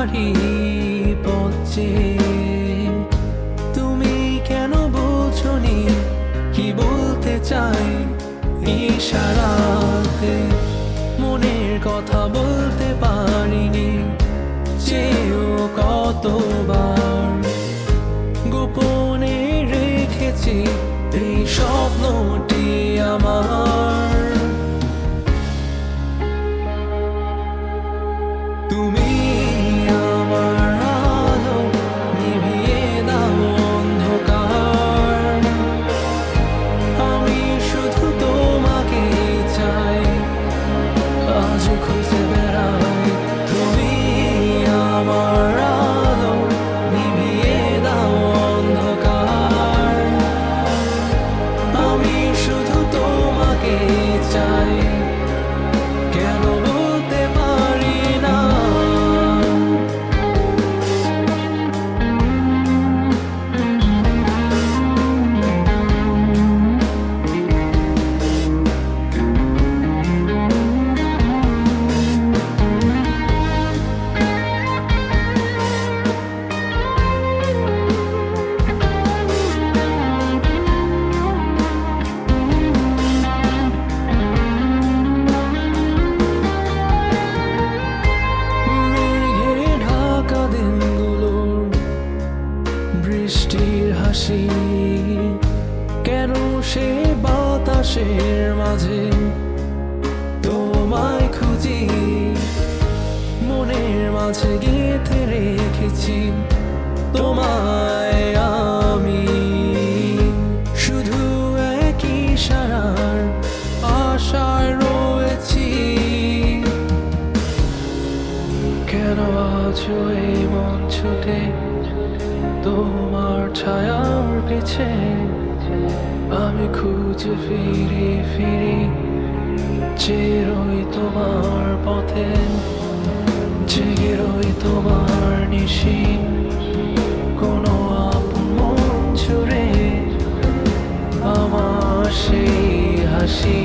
পারি পথে, তুমি কেন বোঝনি কি বলতে চাই ইশারাতে। মনের কথা বলতে পারিনি চেয়েও কতবার, গোপনে রেখেছি এই স্বপ্নটি আমার। তুমি আমার আলো, নিভিয়ে দাও অন্ধকার। আমি শুধু তোমাকে চাই, আজ খুঁজে বেড়াই। তুমি আমার আলো, নিভিয়ে দাও অন্ধকার। আমি শুধু তোমাকে চাই, কেন বলতে পারি না। বৃষ্টির হাসি কেন সে বাতাসের মাঝে, তোমায় খুঁজি মনের মাঝে গেঁথে রেখেছি তোমায় আমি। শুধু একই ইশারার আশায় রয়েছি, কেন আজ এই মন ছুটে তোমার ছায়ার পিছে। আমি খুঁজে ফিরি ফিরি চেয়ে রই তোমার পথে, জেগে রই তোমার নিশি কোনো আপন মন জুড়ে। আমার সেই হাসি